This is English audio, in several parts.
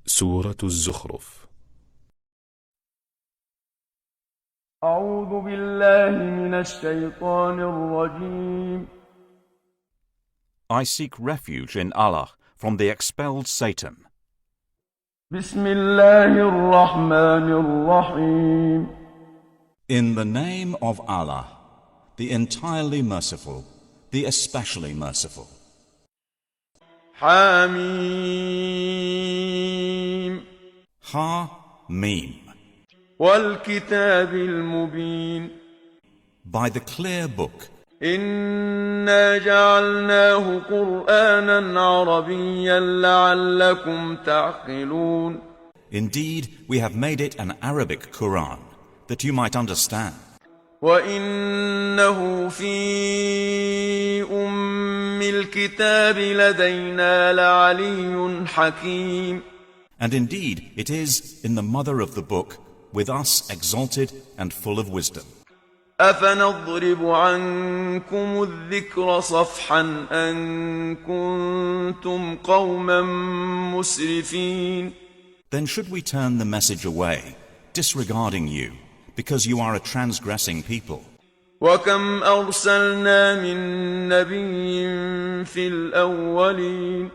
سورة الزخرف. أعوذ بالله من الشيطان الرجيم. I seek refuge in Allah from the expelled Satan. بسم الله الرحمن الرحيم. In the name of Allah, the entirely merciful, the especially merciful. حميم. Ha-Mim. والكتاب المبين. By the clear book. إنا جعلناه قرآنا عربيا لعلكم تعقلون. Indeed, we have made it an Arabic Quran, that you might understand. وإنه في أم الكتاب لدينا لعلي حكيم. And indeed, it is in the mother of the book, with us exalted and full of wisdom. أفنضرب عنكم الذكر صفحا أن كنتم قوما مسرفين. Then should we turn the message away, disregarding you, because you are a transgressing people? وكم أرسلنا من نبي في الأولين.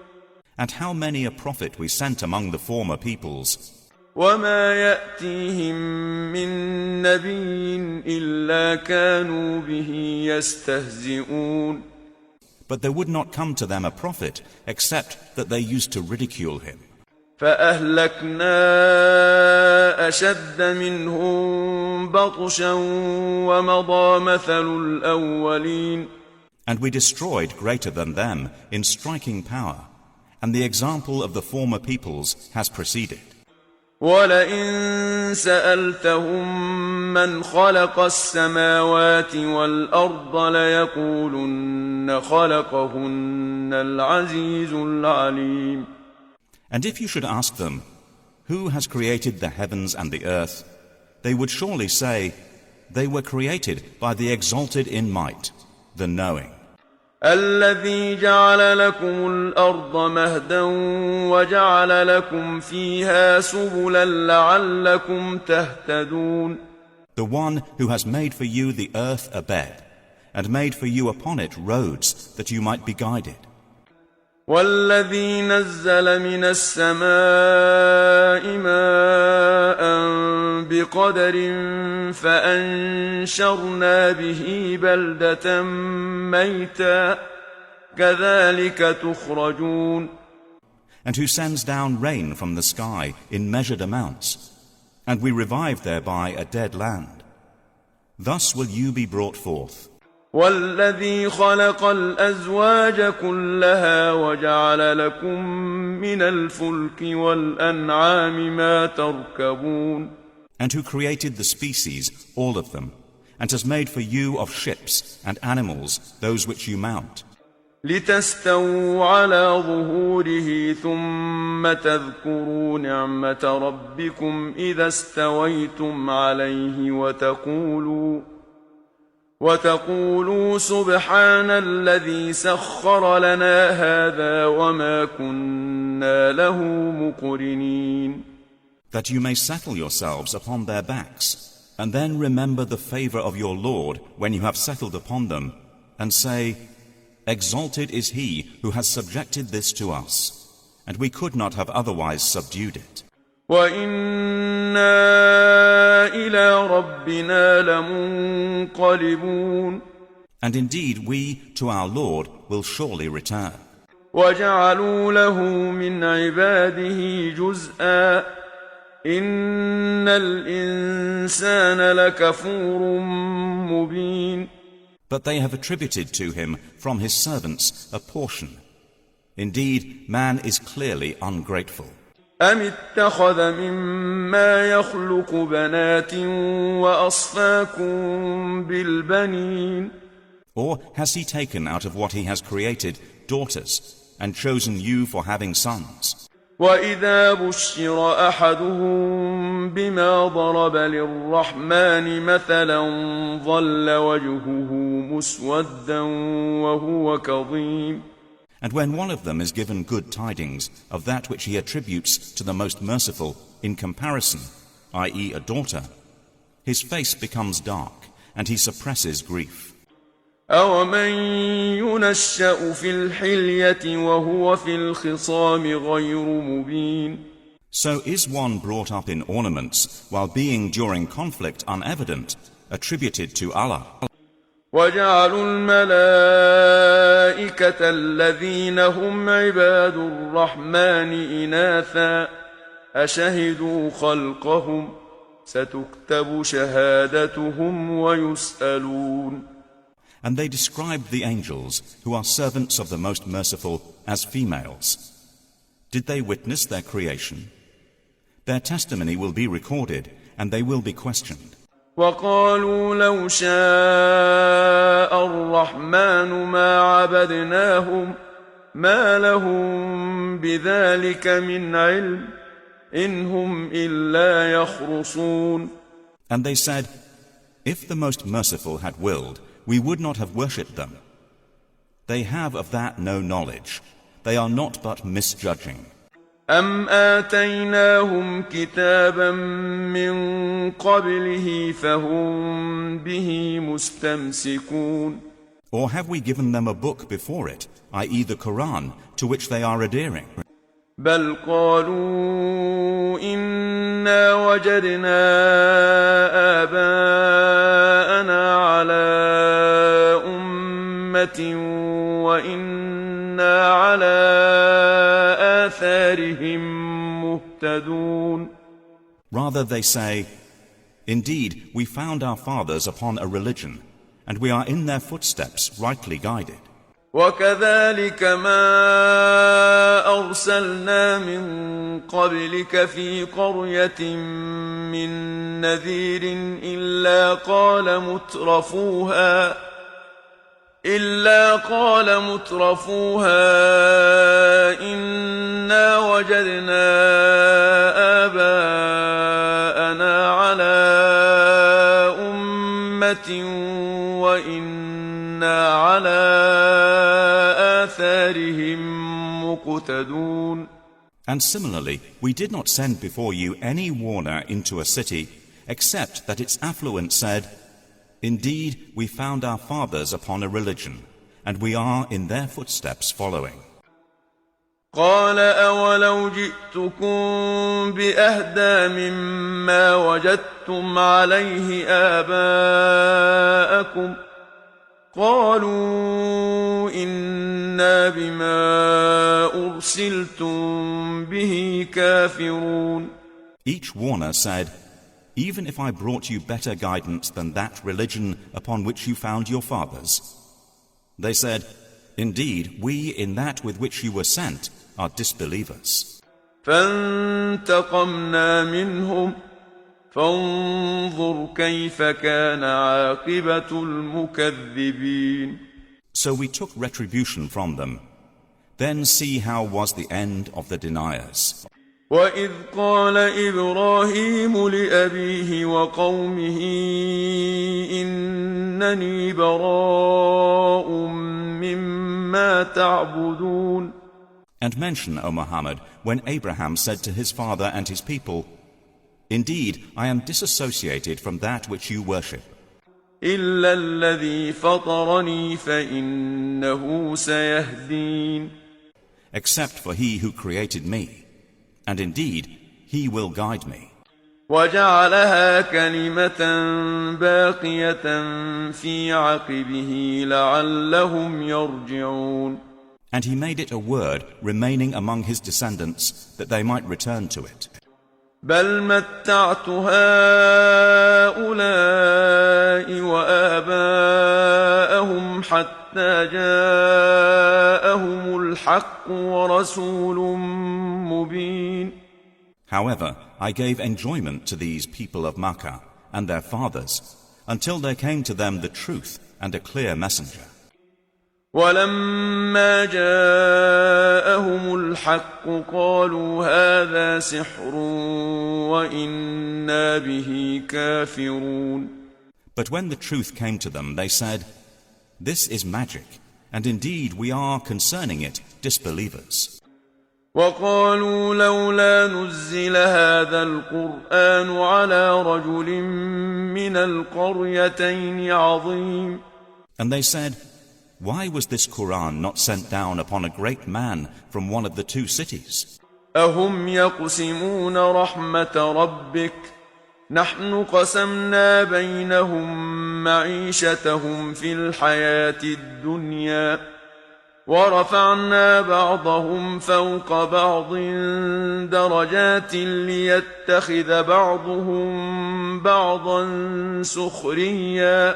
And how many a prophet we sent among the former peoples, وما يأتيهم من نبي إلا كانوا به يستهزئون. but there would not come to them a prophet except that they used to ridicule him. فأهلكنا أشد منهم بطشا ومضى مثل الأولين. And we destroyed greater than them in striking power, and the example of the former peoples has preceded. ولئن سألتهم من خلق السماوات والأرض ليقولن خلقهن العزيز العليم. And if you should ask them, who has created the heavens and the earth, they would surely say, they were created by the exalted in might, the knowing. الذي جعل لكم الأرض مهدا وجعل لكم فيها سبلا لعلكم تهتدون. The one who has made for you the earth a bed, and made for you upon it roads that you might be guided. والذي نزل من السماء ماء بقدر فأنشرنا به بلدة ميتا كذلك تخرجون. And who sends down rain from the sky in measured amounts, and we revive thereby a dead land. Thus will you be brought forth. والذي خلق الأزواج كلها وجعل لكم من الفلك والأنعام ما تركبون. And who created the species, all of them, and has made for you of ships and animals those which you mount. لتستووا على ظهوره ثم تذكروا نعمة ربكم إذا استويتم عليه وتقولوا سبحان الذي سخر لنا هذا وما كنا له مقرنين. That you may settle yourselves upon their backs, and then remember the favor of your Lord when you have settled upon them, and say, exalted is he who has subjected this to us, and we could not have otherwise subdued it. وَإِنَّا إِلَى رَبِّنَا لَمُنقَلِبُونَ. And indeed we to our Lord will surely return. وَجَعَلُوا لَهُ مِنْ عِبَادِهِ جُزْءًا إِنَّ الْإِنسَانَ لَكَفُورٌ مُبِينٌ. But they have attributed to him from his servants a portion. Indeed, man is clearly ungrateful. أَمِ اتَّخَذَ مِمَّا يَخْلُقُ بَنَاتٍ وَأَصْفَاكُم بِالْبَنِينَ. Or has he taken out of what he has created daughters, and chosen you for having sons? وَإِذَا بُشِّرَ أَحَدُهُم بِمَا ضَرَبَ لِلرَّحْمَنِ مَثَلًا ظَلَّ وَجْهُهُ مُسْوَدًّا وَهُوَ كَظِيمٌ. And when one of them is given good tidings of that which he attributes to the most merciful in comparison, i.e. a daughter, his face becomes dark and he suppresses grief. أَوَمَنْ يُنَشَّأُ فِي الْحِلْيَةِ وَهُوَ فِي الْخِصَامِ غَيْرُ مُبِينٍ. So is one brought up in ornaments while being during conflict unevident, attributed to Allah. وَجَعَلُوا الْمَلَائِكَةَ الَّذِينَ هُمْ عِبَادُ الرَّحْمَنِ إِنَاثًا أَشَهِدُوا خَلْقَهُمْ سَتُكْتَبُ شَهَادَتُهُمْ وَيُسْأَلُونَ. And they described the angels, who are servants of the Most Merciful, as females. Did they witness their creation? Their testimony will be recorded, and they will be questioned. وَقَالُوا لَوْ شَاءَ الرَّحْمَنُ مَا عَبَدْنَاهُمْ مَا لَهُم بِذَلِكَ مِنْ عِلْمٍ إِنْ هُمْ إِلَّا يَخْرُصُونَ. And they said, if the Most Merciful had willed, we would not have worshipped them. They have of that no knowledge. They are not but misjudging. أَمْ آتَيْنَاهُمْ كِتَابًا مِّن قَبْلِهِ فَهُمْ بِهِ مُسْتَمْسِكُونَ. Or have we given them a book before it, i.e. the Quran, to which they are adhering? بَلْ قَالُوا إِنَّا وَجَدْنَا آبَاءَنَا عَلَىٰ أُمَّةٍ وَإِنَّا عَلَىٰ آثَارِهِم مُهْتَدُونَ. Rather they say, indeed, we found our fathers upon a religion, and we are in their footsteps rightly guided. وَكَذَلِكَ مَا أَرْسَلْنَا مِن قَبْلِكَ فِي قَرْيَةٍ مِّن نَّذِيرٍ إِلَّا قَالَ مُتْرَفُوهَا إِنَّا وَجَدْنَا آبَاءَنَا عَلَىٰ أُمَّةٍ وَإِنَّا عَلَىٰ آثَارِهِم مُقْتَدُونَ. And similarly, we did not send before you any warner into a city, except that its affluent said, indeed, we found our fathers upon a religion, and we are in their footsteps following. قَالَ أَوَلَوْ جِئْتُكُم بِأَهْدَىٰ مِمَّا وَجَدتُّمْ عَلَيْهِ آبَاءَكُمْ قَالُوا إِنَّا بِمَا أُرْسِلْتُم بِهِ كَافِرُونَ. Each warner said, even if I brought you better guidance than that religion upon which you found your fathers. They said, indeed, we in that with which you were sent are disbelievers. فَانْتَقَمْنَا مِنْهُمْ فَانظُرْ كَيْفَ كَانَ عَاقِبَةُ الْمُكَذِّبِينَ. So we took retribution from them. Then see how was the end of the deniers. وَإِذْ قَالَ إِبْرَاهِيمُ لِأَبِيهِ وَقَوْمِهِ إِنَّنِي بَرَاءٌ مِّمَّا تَعْبُدُونَ. And mention, O Mohammed, when Abraham said to his father and his people, indeed, I am disassociated from that which you worship. إِلَّا الَّذِي فَطَرَنِي فَإِنَّهُ سَيَهْدِينِ. Except for he who created me, and indeed, he will guide me. وَجَعَلَهَا كَلِمَةً بَاقِيَةً فِي عَقِبِهِ لَعَلَّهُمْ يَرْجِعُونَ. And he made it a word remaining among his descendants, that they might return to it. بَلْ مَتَّعْتُ هَؤُلَاءِ وَآبَاءَهُمْ حَتَّىٰ جَاءَهُمُ الْحَقُّ وَرَسُولٌ مُّبِينٌ. However, I gave enjoyment to these people of Makkah and their fathers, until there came to them the truth and a clear messenger. وَلَمَّا جَاءَهُمُ الْحَقُّ قَالُوا هَٰذَا سِحْرٌ وَإِنَّا بِهِ كَافِرُونَ. But when the truth came to them, they said, this is magic, and indeed we are, concerning it, disbelievers. وقالوا لولا نزل هذا القرآن على رجل من القريتين عظيم. And they said, why was this Quran not sent down upon a great man from one of the two cities? أهم يقسمون رحمة ربك نحن قسمنا بينهم معيشتهم في الحياة الدنيا ورفعنا بعضهم فوق بعض درجات ليتخذ بعضهم بعضا سخريا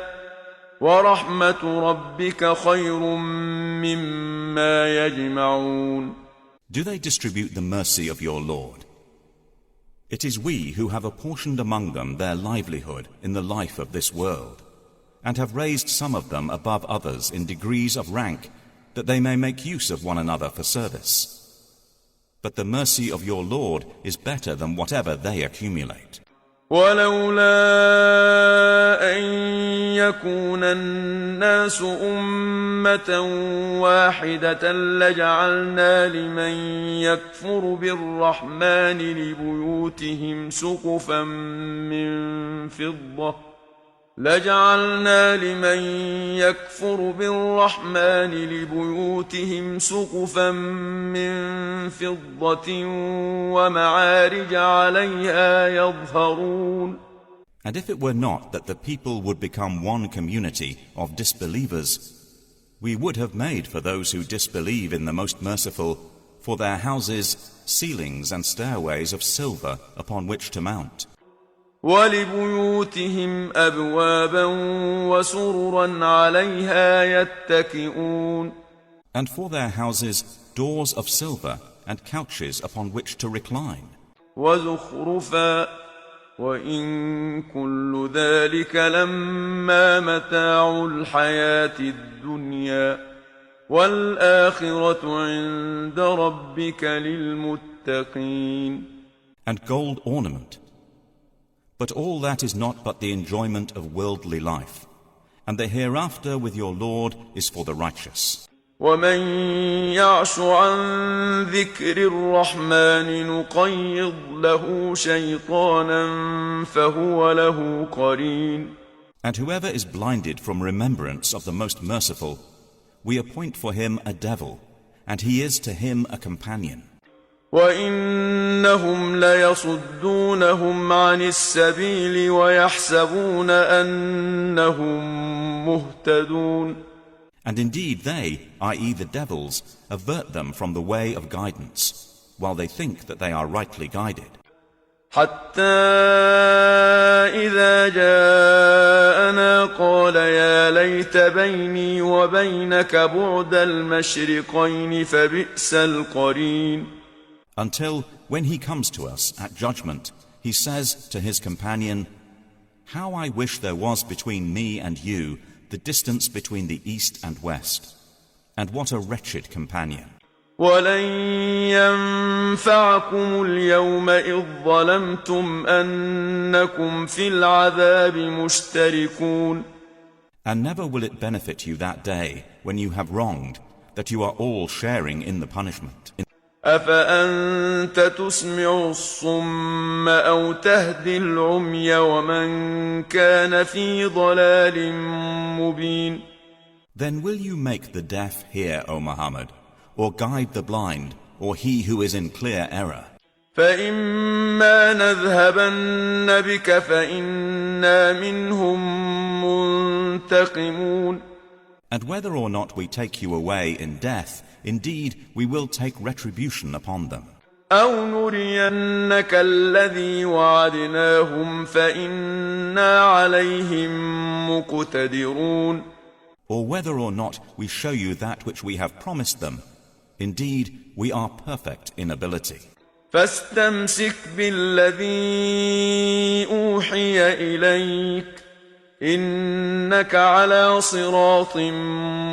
ورحمة ربك خير مما يجمعون. Do they distribute the mercy of your Lord? It is we who have apportioned among them their livelihood in the life of this world, and have raised some of them above others in degrees of rank, that they may make use of one another for service. But the mercy of your Lord is better than whatever they accumulate. ولولا أن يكون الناس أمة واحدة لجعلنا لمن يكفر بالرحمن لبيوتهم سقفا من فضة لجعلنا لمن يكفر بالرحمن لبيوتهم سقفا من فضة ومعارج عليها يظهرون. And if it were not that the people would become one community of disbelievers, we would have made for those who disbelieve in the Most Merciful for their houses ceilings and stairways of silver upon which to mount. ولبيوتهم أبوابا وسررا عليها يتكئون. And for their houses doors of silver and couches upon which to recline. وزخرفا وإن كل ذلك لما متاع الحياة الدنيا والآخرة عند ربك للمتقين. And gold ornament. But all that is not but the enjoyment of worldly life, and the hereafter with your Lord is for the righteous. ومن يعش عن ذكر الرحمن نقيض له شيطانا فهو له قرين. And whoever is blinded from remembrance of the Most Merciful, we appoint for him a devil, and he is to him a companion. وإنهم ليصدونهم عن السبيل ويحسبون أنهم مهتدون. And indeed they, i.e. the devils, avert them from the way of guidance, while they think that they are rightly guided. حتى إذا جاءنا قال يا ليت بيني وبينك بعد المشرقين فبئس القرين. Until, when he comes to us at judgment, he says to his companion, how I wish there was between me and you the distance between the east and west, and what a wretched companion. ولن ينفعكم اليوم إذ ظلمتم أنكم في العذاب مشتركون. And never will it benefit you that day when you have wronged, that you are all sharing in the punishment. أفأنت تسمع الصم أو تهدي العمي ومن كان في ضلال مبين. Then will you make the deaf hear, O Mohammed, or guide the blind, or he who is in clear error? فإما نذهبن بك فإنا منهم منتقمون. And whether or not we take you away in death, indeed we will take retribution upon them. أو نرينك الذي وعدناهم فإنا عليهم مقتدرون. Or whether or not we show you that which we have promised them, indeed we are perfect in ability. فاستمسك بالذي أوحي إليك إنك على صراط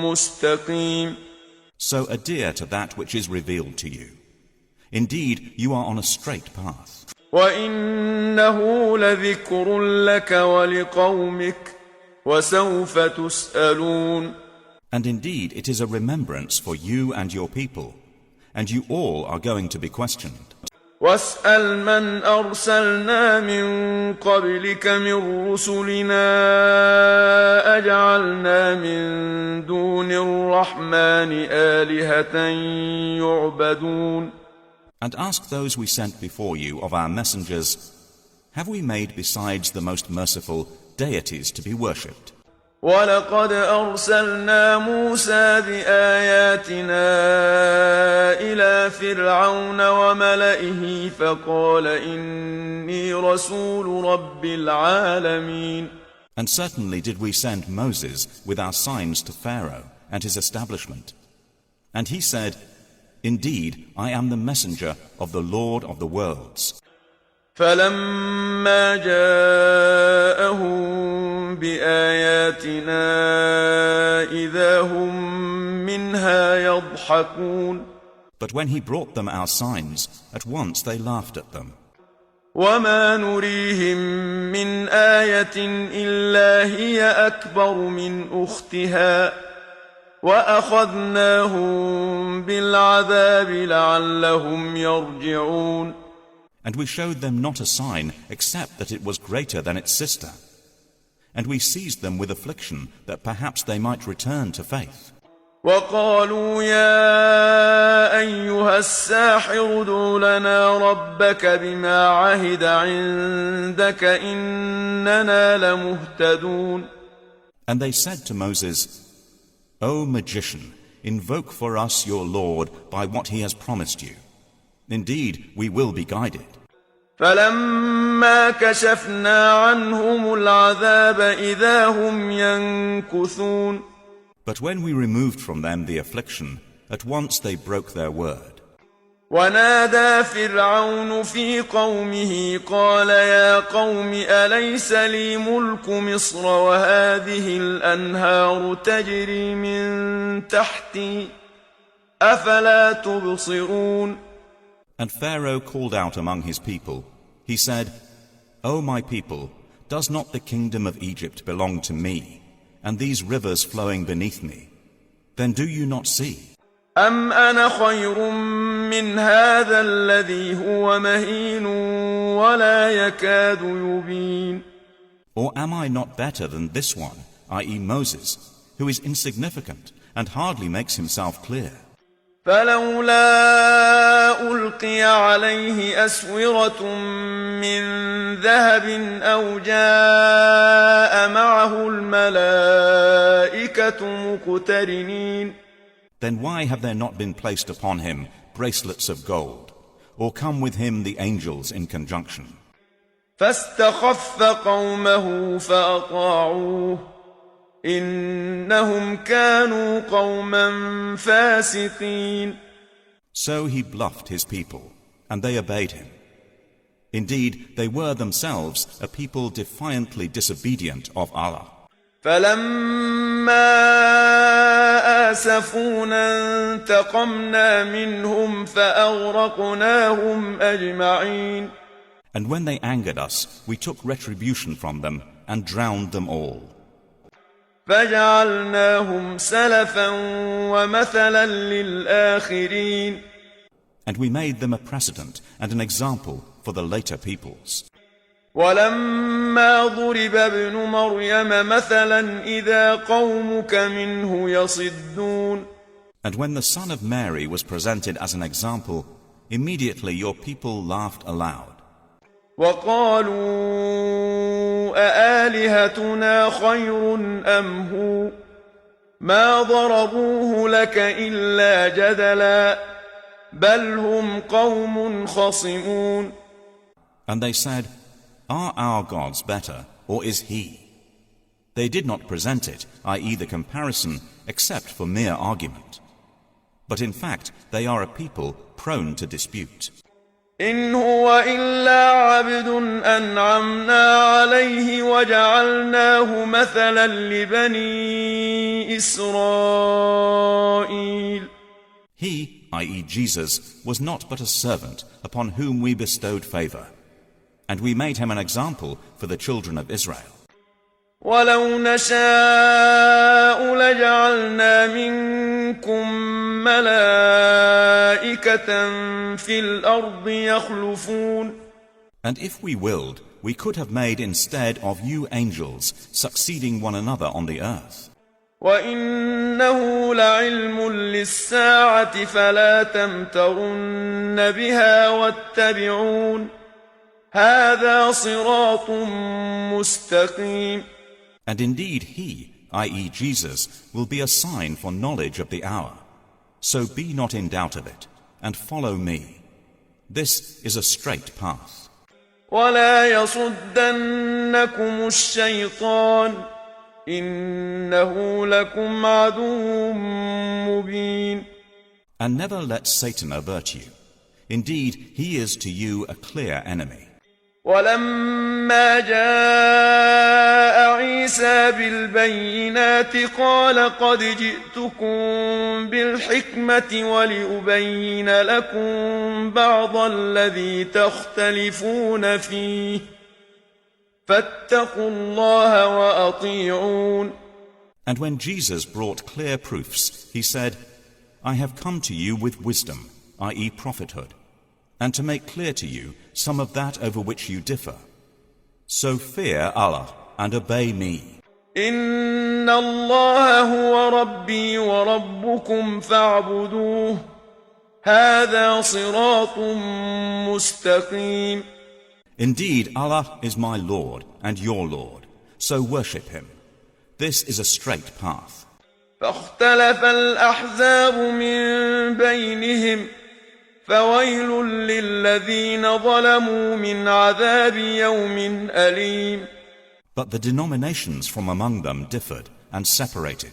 مستقيم. So adhere to that which is revealed to you. Indeed, you are on a straight path. وإنه لذكر لك ولقومك وسوف تسألون. And indeed it is a remembrance for you and your people, and you all are going to be questioned. واسأل من أرسلنا من قبلك من رسلنا أجعلنا من دون الرحمن آلهة يعبدون. And ask those we sent before you of our messengers, have we made besides the most merciful deities to be worshipped? ولقد أرسلنا موسى بآياتنا إلى فرعون وملئه فقال إني رسول رب العالمين. And certainly did we send Moses with our signs to Pharaoh and his establishment. And he said, indeed, I am the messenger of the Lord of the worlds. فلما جاءهم بآياتنا إذا هم منها يضحكون. But when he brought them our signs, at once they laughed at them. وما نريهم من آية إلا هي أكبر من أختها وأخذناهم بالعذاب لعلهم يرجعون. And we showed them not a sign except that it was greater than its sister. And we seized them with affliction that perhaps they might return to faith. وقالوا يا أيها الساحر ادع لنا ربك بما عهد عندك إننا لمهتدون. And they said to Moses, O magician, invoke for us your Lord by what he has promised you. Indeed, we will be guided. فلما كشفنا عنهم العذاب إذا هم ينكثون. But when we removed from them the affliction, at once they broke their word. ونادى فرعون في قومه قال يا قوم أليس لي ملك مصر وهذه الأنهار تجري من تحتي أفلا تبصرون. And Pharaoh called out among his people. He said, O my people, does not the kingdom of Egypt belong to me, and these rivers flowing beneath me? Then do you not see? أم أنا خير من هذا الذي هو مهين ولا يكاد يبين. Or am I not better than this one, i.e. Moses, who is insignificant and hardly makes himself clear? فلولا ألقي عليه أسورة من ذهب أو جاء معه الملائكة مقترنين. Then why have there not been placed upon him bracelets of gold, or come with him the angels in conjunction? فاستخف قومه فأطاعوه إنهم كانوا قوما فاسقين. So he bluffed his people, and they obeyed him. Indeed, they were themselves a people defiantly disobedient of Allah. فلما آسفونا انتقمنا منهم فأغرقناهم أجمعين. And when they angered us, we took retribution from them and drowned them all. فجعلناهم سلفا ومثلا للآخرين. And we made them a precedent and an example for the later peoples. ولما ضرب ابن مريم مثلا إذا قومك منه يصدون. And when the son of Mary was presented as an example, immediately your people laughed aloud. وقالوا أآلهتنا خير أم هو ما ضربوه لك إلا جدلا بل هم قوم خصمون. And they said, are our gods better, or is he? They did not present it, i.e. the comparison, except for mere argument. But in fact, they are a people prone to dispute. إن هو إلا عبد أنعمنا عليه وجعلناه مثلا لبني إسرائيل. He, i.e. Jesus, was not but a servant upon whom we bestowed favor, and we made him an example for the children of Israel. ولو نشاء لجعلنا منكم ملائكة في الأرض يخلفون. And if we willed, we could have made instead of you angels succeeding one another on the earth. وَإِنَّهُ لَعِلْمٌ لِلسَّاعَةِ فَلَا تَمْتَرُنَّ بِهَا وَاتَّبِعُونِ هَذَا صِرَاطٌ مُسْتَقِيمٌ. And indeed he, i.e. Jesus, will be a sign for knowledge of the hour. So be not in doubt of it, and follow me. This is a straight path. وَلَا يَصُدَّنَّكُمُ الشَّيْطَانُ إِنَّهُ لَكُمْ عَدُوٌّ مُبِينٌ. And never let Satan avert you. Indeed, he is to you a clear enemy. ولما جاء عيسى بالبينات قال قد جئتكم بالحكمة ولأبين لكم بعض الذي تختلفون فيه فاتقوا الله وأطيعون. And when Jesus brought clear proofs, he said, I have come to you with wisdom, i.e. prophethood, and to make clear to you some of that over which you differ. So fear Allah and obey me. إن الله هو ربي وربكم فاعبدوه هذا صراط مستقيم. Indeed, Allah is my Lord and your Lord, so worship him. This is a straight path. فاختلف الأحزاب من بينهم فويل للذين ظلموا من عذاب يوم أليم. But the denominations from among them differed and separated.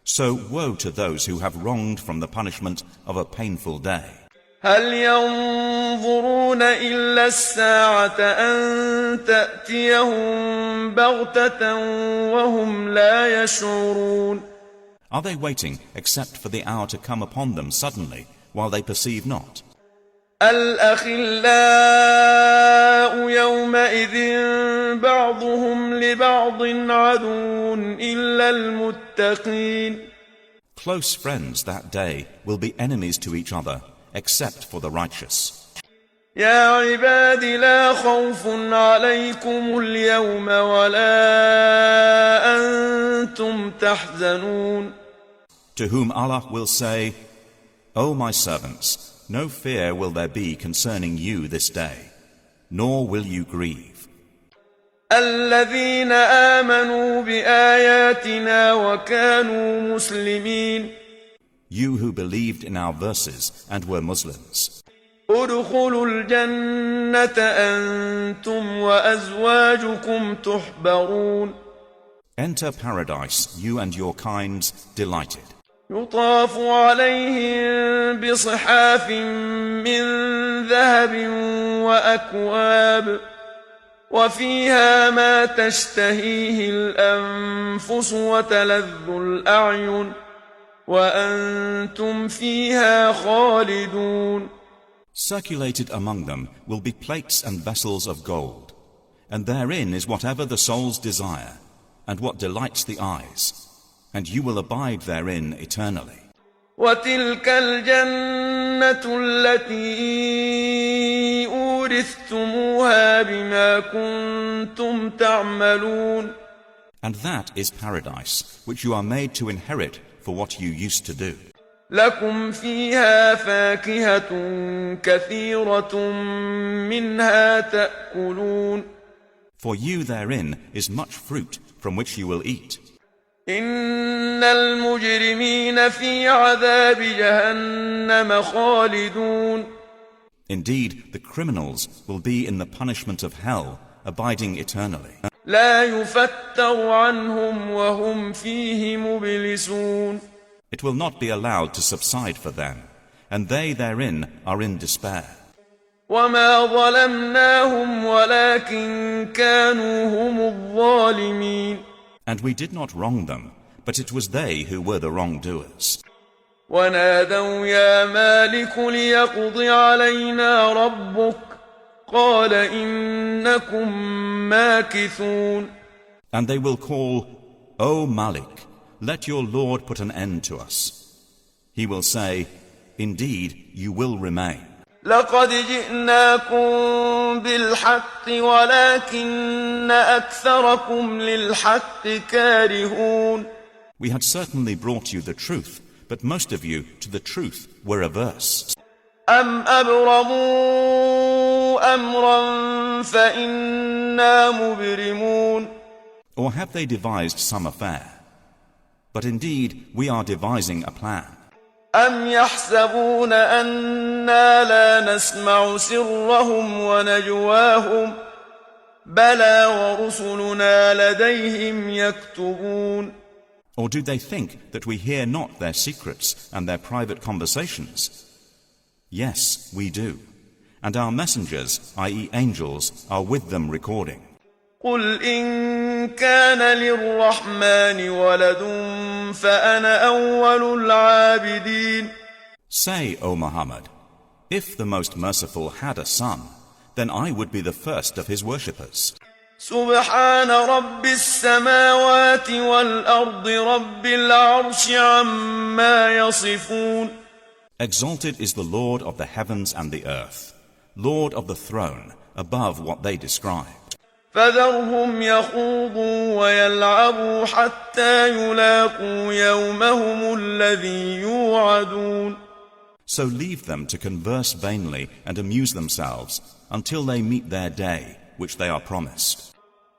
So woe to those who have wronged from the punishment of a painful day. هل ينظرون إلا الساعة أن تأتيهم بغتة وهم لا يشعرون. Are they waiting except for the hour to come upon them suddenly, while they perceive not? الأخلاء يومئذ بعضهم لبعض عدو إلا المتقين. Close friends that day will be enemies to each other, except for the righteous. يا عباد لا خوف عليكم اليوم ولا أنتم تحزنون. To whom Allah will say, O my servants, no fear will there be concerning you this day, nor will you grieve. الذين آمنوا بآياتنا وكانوا مسلمين. You who believed in our verses and were Muslims. ادخلوا الجنة أنتم وأزواجكم تحبرون. Enter paradise, you and your kinds delighted. يطاف عليهم بصحاف من ذهب وأكواب وفيها ما تشتهيه الأنفس وتلذ الأعين وأنتم فيها خالدون. Circulated among them will be plates and vessels of gold, and therein is whatever the souls desire, and what delights the eyes, and you will abide therein eternally. وتلك الجنة التي أورثتموها بما كنتم تعملون. And that is paradise, which you are made to inherit for what you used to do. لكم فيها فاكهة كثيرة منها تأكلون. For you therein is much fruit from which you will eat. إن المجرمين في عذاب جهنم خالدون. Indeed, the criminals will be in the punishment of hell, abiding eternally. لا يفتر عنهم وهم فيه مبلسون. It will not be allowed to subside for them, and they therein are in despair. وما ظلمناهم ولكن كانوا هم الظالمين. And we did not wrong them, but it was they who were the wrongdoers. ونادوا يا مالك ليقض علينا ربك قال إنكم ماكثون. And they will call, O Malik, let your Lord put an end to us. He will say, Indeed, you will remain. لقد جئناكم بالحق ولكن أكثركم للحق كارهون. We had certainly brought you the truth, but most of you to the truth were averse. أم أبرموا أمرا فإنا مبرمون. Or have they devised some affair? But indeed, we are devising a plan. أم يحسبون أنا لا نسمع سرهم ونجواهم بلى ورسلنا لديهم يكتبون. Or do they think that we hear not their secrets and their private conversations? Yes, we do. And our messengers, i.e. angels, are with them recording. قل إن كان للرحمن ولد فأنا أول العابدين. Say, O Mohammed, if the Most Merciful had a son, then I would be the first of his worshippers. سبحان رب السماوات والأرض رب العرش عما يصفون. Exalted is the Lord of the heavens and the earth, Lord of the throne, above what they describe. فذرهم يخوضوا ويلعبوا حتى يلاقوا يومهم الذي يوعدون. So leave them to converse vainly and amuse themselves until they meet their day, which they are promised.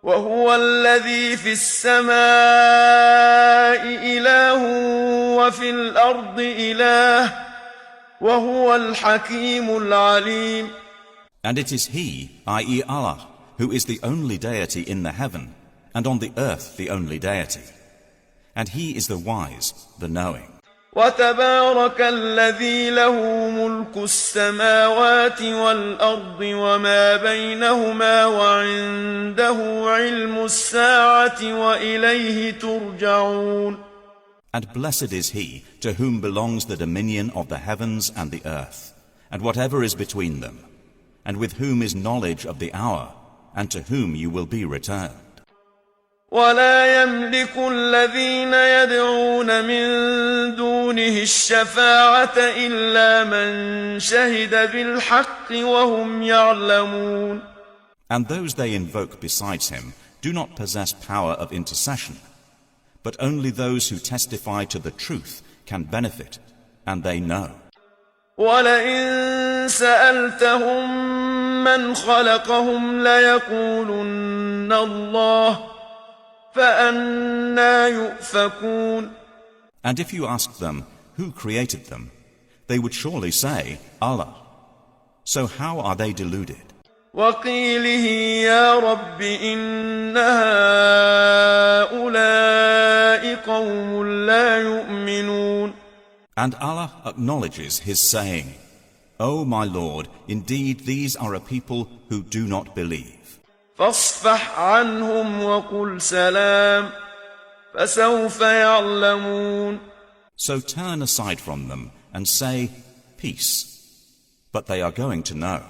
وهو الذي في السماء إله وفي الأرض إله وهو الحكيم العليم. And it is He, i.e. Allah, who is the only deity in the heaven, and on the earth the only deity. And He is the wise, the knowing. وتبارك الذي له ملك السماوات والأرض وما بينهما وعنده علم الساعة وإليه ترجعون. And blessed is He to whom belongs the dominion of the heavens and the earth, and whatever is between them, and with whom is knowledge of the hour, and to whom you will be returned. ولا يملك الذين يدعون من دونه الشفاعة إلا من شهد بالحق وهم يعلمون. And those they invoke besides Him do not possess power of intercession, but only those who testify to the truth can benefit, and they know. ولئن سألتهم من خلقهم ليقولن الله فأنى يؤفكون. And if you asked them who created them, they would surely say, Allah. So how are they deluded? وقيله يا رب إن هؤلاء قوم لا يؤمنون. And Allah acknowledges His saying, O my Lord, indeed these are a people who do not believe. فاصفح عنهم وقل سلام فسوف يعلمون. So turn aside from them and say, Peace, but they are going to know.